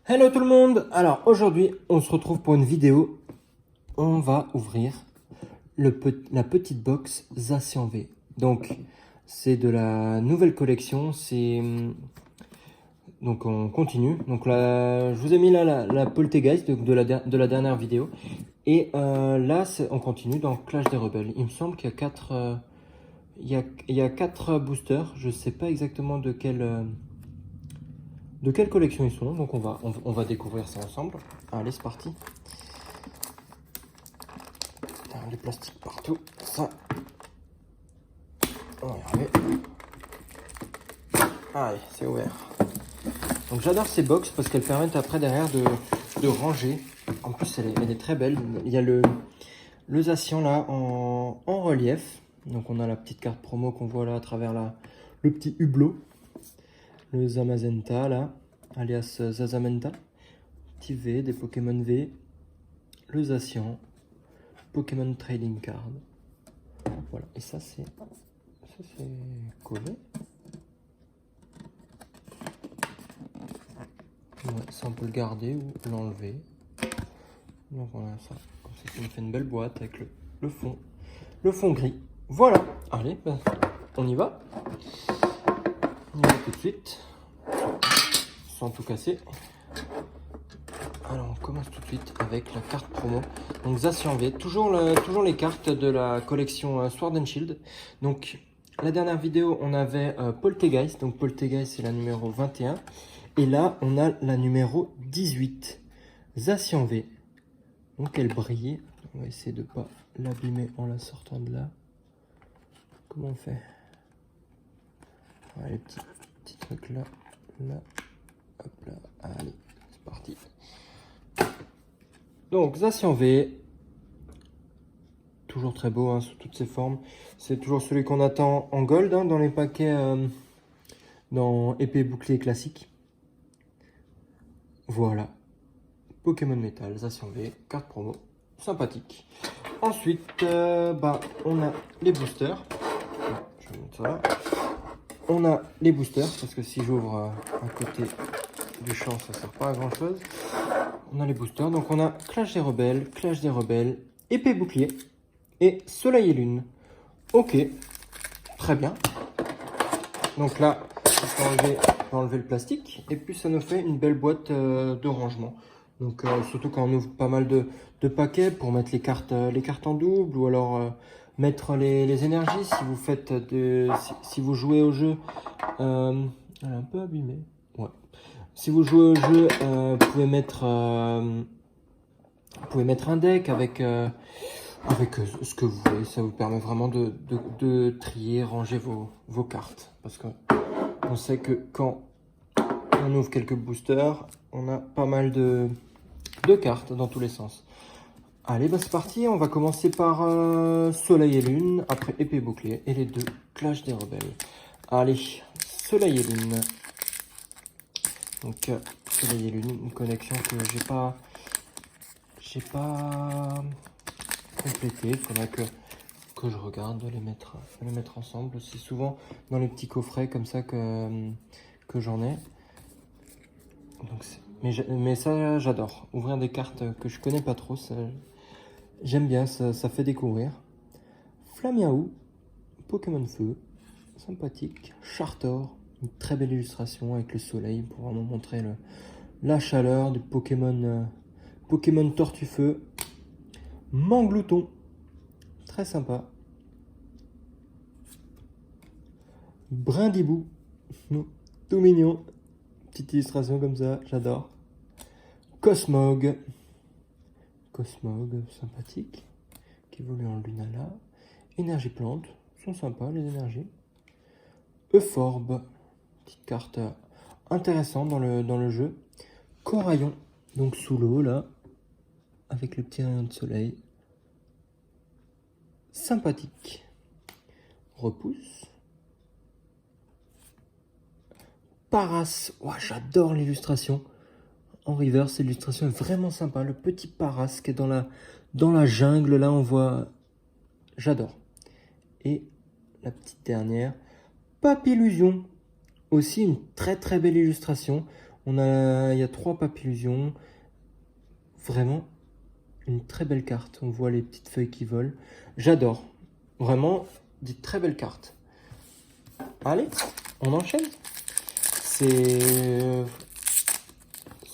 Hello tout le monde. Alors aujourd'hui on se retrouve pour une vidéo. On va ouvrir la petite box Zacian V. Donc c'est de la nouvelle collection. Donc on continue. Donc là je vous ai mis là la Poltergeist de la dernière vidéo. Et là on continue dans Clash des Rebelles. Il me semble qu'il y a 4 il y a 4 boosters. Je sais pas exactement de quelle collection ils sont, donc on va découvrir ça ensemble. Allez, c'est parti. Les plastiques partout, ça. On va y arriver. Allez, c'est ouvert. Donc j'adore ces box parce qu'elles permettent après derrière de ranger. En plus, elle est très belle. Il y a le Zacian là en relief. Donc on a la petite carte promo qu'on voit là à travers le petit hublot. Le Zamazenta là, alias Zazamenta. Petit V, des Pokémon V. Le Zacian. Pokémon Trading Card. Voilà, et ça c'est collé. Ouais, ça on peut le garder ou l'enlever. Donc voilà ça. Comme ça, ça me fait une belle boîte avec le fond gris. Voilà. Allez, ben, on y va. On y va tout de suite. Sans tout casser. Alors on commence tout de suite avec la carte promo. Donc Zacian V, toujours les cartes de la collection Sword and Shield. Donc la dernière vidéo on avait Poltergeist. Donc Poltergeist c'est la numéro 21. Et là on a la numéro 18. Zacian V. Donc elle brille. On va essayer de ne pas l'abîmer en la sortant de là. Comment on fait? Voilà, les petits trucs là. Là. Hop là. Allez, c'est parti. Donc Zacian V, toujours très beau hein, sous toutes ses formes. C'est toujours celui qu'on attend en gold hein, dans les paquets dans épée bouclier classique. Voilà. Pokémon Metal, Zacian V, carte promo, sympathique. Ensuite, on a les boosters. Je vais mettre ça là. On a les boosters, parce que si j'ouvre à côté du champ, ça ne sert pas à grand chose. On a les boosters, donc on a Clash des Rebelles, Épée Bouclier et Soleil et Lune. Ok, très bien. Donc là, on peut enlever le plastique et puis ça nous fait une belle boîte de rangement. Donc surtout quand on ouvre pas mal de paquets pour mettre les cartes en double ou alors mettre les énergies si vous faites si vous jouez au jeu. Elle est un peu abîmée. Ouais. Si vous jouez au jeu, vous pouvez mettre un deck avec ce que vous voulez. Ça vous permet vraiment de trier, ranger vos cartes. Parce que on sait que quand on ouvre quelques boosters, on a pas mal de cartes dans tous les sens. Allez, bah c'est parti. On va commencer par Soleil et Lune, après Épée et Bouclier et les deux Clash des Rebelles. Allez, Soleil et Lune. Donc Soleil et Lune, une connexion que j'ai pas complétée. Il faudrait que je regarde de les mettre ensemble. C'est souvent dans les petits coffrets comme ça que j'en ai. Donc mais ça j'adore. Ouvrir des cartes que je connais pas trop, j'aime bien, ça fait découvrir. Flamiaou, Pokémon Feu, sympathique. Chartor, une très belle illustration avec le soleil pour vraiment montrer la chaleur du Pokémon, Pokémon Tortue-Feu. Manglouton, très sympa. Brindibou, tout mignon. Petite illustration comme ça, j'adore. Cosmog, sympathique, qui évolue en Lunala. Énergie plante, sont sympas les énergies. Euphorbe, petite carte intéressante dans le jeu. Coraillon, donc sous l'eau là, avec le petit rayon de soleil. Sympathique. Repousse. Paras, oh, j'adore l'illustration. En reverse, l'illustration est vraiment sympa. Le petit Paras qui est dans la jungle, là on voit. J'adore. Et la petite dernière, Papillusion. Aussi une très très belle illustration. Il y a 3 papillusions. Vraiment, une très belle carte. On voit les petites feuilles qui volent. J'adore. Vraiment, des très belles cartes. Allez, on enchaîne. C'est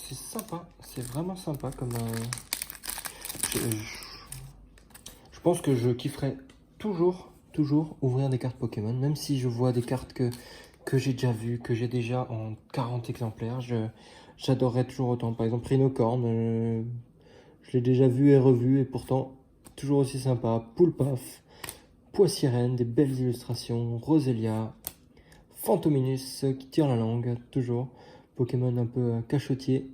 sympa. C'est vraiment sympa comme... Je pense que je kifferai toujours ouvrir des cartes Pokémon. Même si je vois des cartes que j'ai déjà vues, que j'ai déjà en 40 exemplaires. J'adorerais toujours autant. Par exemple, Rhinocorn. Je l'ai déjà vu et revu et pourtant toujours aussi sympa. Poulpaf, Poissirène, des belles illustrations. Roselia, Fantominus qui tire la langue, toujours. Pokémon un peu cachotier.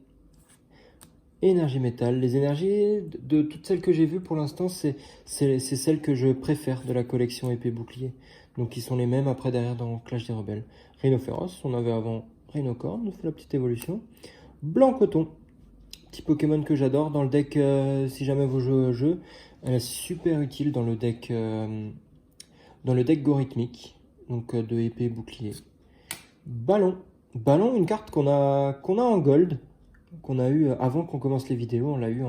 Énergie métal. Les énergies de toutes celles que j'ai vues pour l'instant, c'est celles que je préfère de la collection épée bouclier. Donc ils sont les mêmes après derrière dans Clash des Rebelles. Rhinophéros, on avait avant Rhinocorn, on fait la petite évolution. Blanc coton, petit Pokémon que j'adore dans le deck, si jamais vous jouez au jeu. Elle est super utile dans le deck Gorithmique, donc de épée bouclier. Ballon, une carte qu'on a en gold, qu'on a eu avant qu'on commence les vidéos, on l'a eu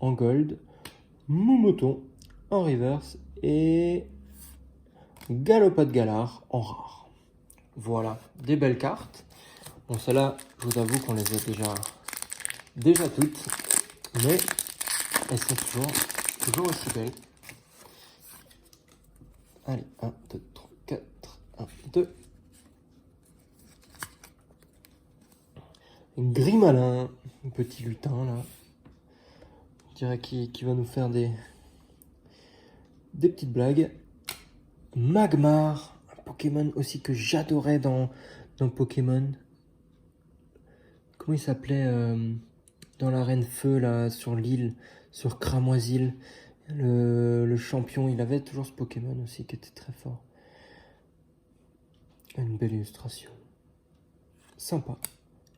en gold. Moumoton en reverse et Galopade Galar en rare. Voilà, des belles cartes. Bon, celles-là, je vous avoue qu'on les a déjà toutes, mais elles sont toujours aussi belles. Allez, 1, 2, 3, 4, 1, 2. Grimalin, un petit lutin là. Je dirais qui va nous faire des petites blagues. Magmar, un Pokémon aussi que j'adorais dans Pokémon. Comment il s'appelait dans l'arène feu là, sur l'île, sur Cramoisil. Le champion, il avait toujours ce Pokémon aussi qui était très fort. Une belle illustration. Sympa.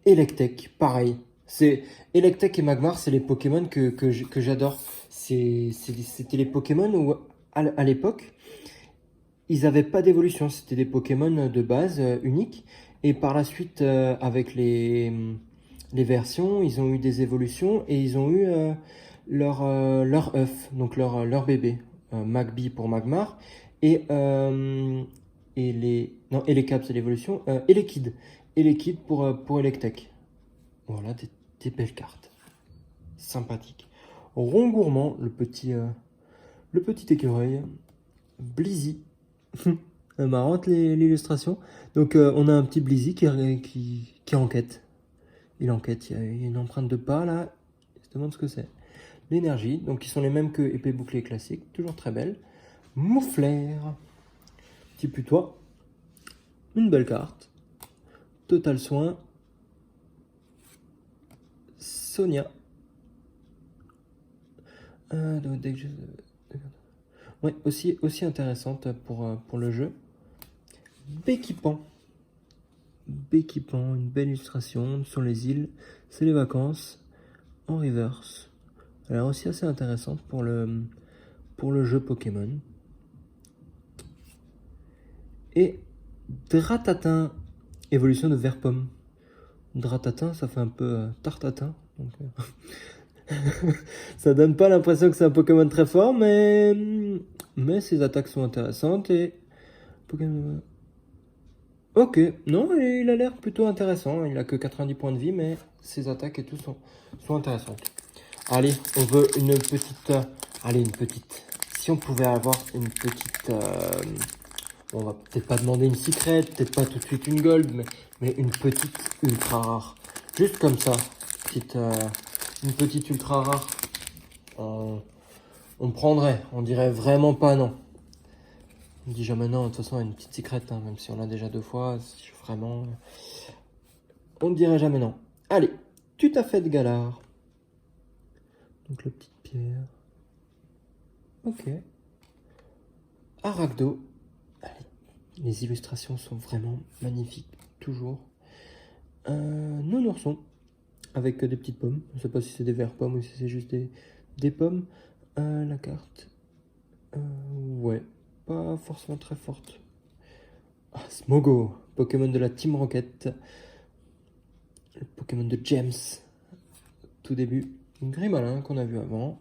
Electek, pareil. Electek et Magmar, c'est les Pokémon que j'adore. C'était les Pokémon où, à l'époque, ils n'avaient pas d'évolution. C'était des Pokémon de base uniques. Et par la suite, avec les versions, ils ont eu des évolutions et ils ont eu leur œuf, donc leur bébé. Magby pour Magmar. Et les Caps, c'est l'évolution. Et les Kids. Et les Kids pour Electek. Voilà, des belles cartes. Sympathiques. Rongourmand, le petit écureuil. Blizzy. Marrante l'illustration. Donc on a un petit Blizzy qui enquête. Il enquête, il y a une empreinte de pas là. Il se demande ce que c'est. L'énergie, donc ils sont les mêmes que épée bouclier classique, toujours très belle. Moufleur. Petit putois. Une belle carte. Total soin. Sonia. Ouais, aussi intéressante pour le jeu. Béquipan. Une belle illustration sur les îles. C'est les vacances en reverse. Elle est aussi assez intéressante pour le jeu Pokémon. Et Dratatin, évolution de Verpomme. Dratatin, ça fait un peu tartatin. Donc, ça donne pas l'impression que c'est un Pokémon très fort, mais ses attaques sont intéressantes et Pokémon... Ok, non, il a l'air plutôt intéressant. Il a que 90 points de vie, mais ses attaques et tout sont intéressantes. Allez, on veut une petite... allez, une petite... Si on pouvait avoir une petite... on va peut-être pas demander une secret, peut-être pas tout de suite une gold, mais une petite ultra rare. Juste comme ça, une petite ultra rare. On prendrait, on dirait vraiment pas non. On dit jamais non, de toute façon, une petite secret, hein, même si on l'a déjà 2 fois, vraiment... On ne dirait jamais non. Allez, tout à fait de Galar. Donc la petite pierre. Ok. Arachdo. Allez, les illustrations sont vraiment magnifiques, toujours. Nounourson, avec des petites pommes. Je ne sais pas si c'est des verts pommes ou si c'est juste des pommes. La carte. Ouais, pas forcément très forte. Ah, Smogo, Pokémon de la Team Rocket. le Pokémon de James, tout début. Grimalin qu'on a vu avant.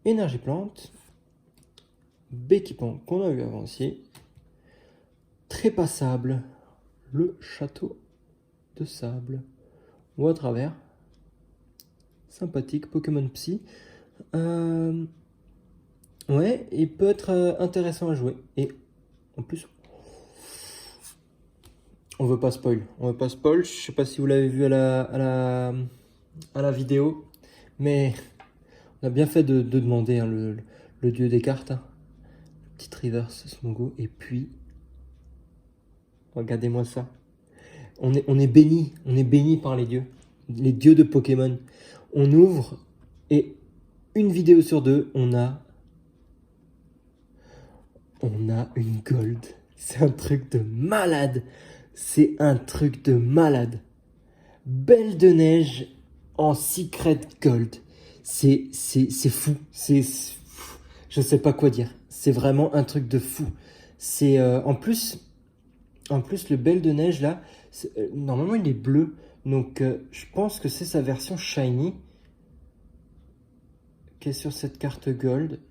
Énergie-plante. Béquipant qu'on a vu avant aussi. Trépassable, le château de sable. Ou à travers. Sympathique, Pokémon Psy. Ouais, il peut être intéressant à jouer. Et en plus, on veut pas spoil. On veut pas spoil. Je sais pas si vous l'avez vu à la vidéo. Mais on a bien fait de demander hein, le dieu des cartes. Hein. Petite reverse Smogo. Et puis, regardez-moi ça. On est béni. On est béni par les dieux. Les dieux de Pokémon. On ouvre et une vidéo sur deux, on a une gold. C'est un truc de malade. C'est un truc de malade. Belle de neige en secret gold. C'est fou. Je sais pas quoi dire. C'est vraiment un truc de fou. C'est en plus le belle de neige là, normalement il est bleu. Donc je pense que c'est sa version shiny qui est sur cette carte gold.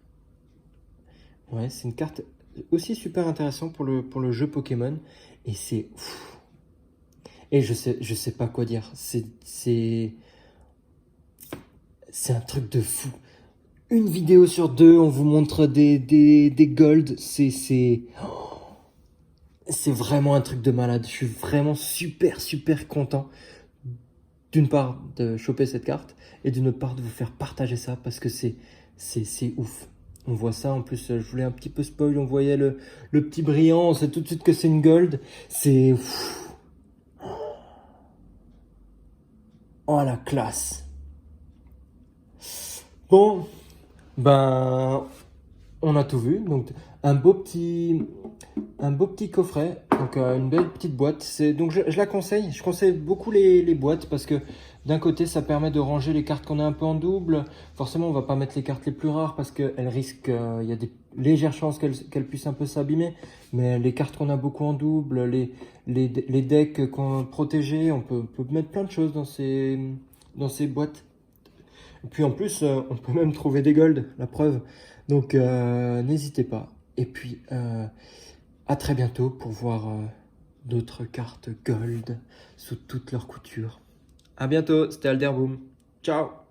Ouais, c'est une carte aussi super intéressante pour le jeu Pokémon. Et c'est... Et je sais pas quoi dire. C'est un truc de fou. Une vidéo sur deux, on vous montre des golds. C'est vraiment un truc de malade. Je suis vraiment super content. D'une part de choper cette carte et d'une autre part de vous faire partager ça parce que c'est ouf. On voit ça, en plus je voulais un petit peu spoil, on voyait le petit brillant, on sait tout de suite que c'est une gold. C'est... Oh la classe. Bon, ben on a tout vu, donc un beau petit coffret, donc une belle petite boîte. Donc je la conseille, je conseille beaucoup les boîtes parce que d'un côté ça permet de ranger les cartes qu'on a un peu en double. Forcément on va pas mettre les cartes les plus rares parce qu'elles risquent, il y a des légères chances qu'elles puissent un peu s'abîmer. Mais les cartes qu'on a beaucoup en double, les decks qu'on protégés, on peut mettre plein de choses dans ces boîtes. Et puis en plus on peut même trouver des golds, la preuve. Donc n'hésitez pas. Et puis à très bientôt pour voir d'autres cartes gold sous toutes leurs coutures. À bientôt, c'était Alderboom. Ciao!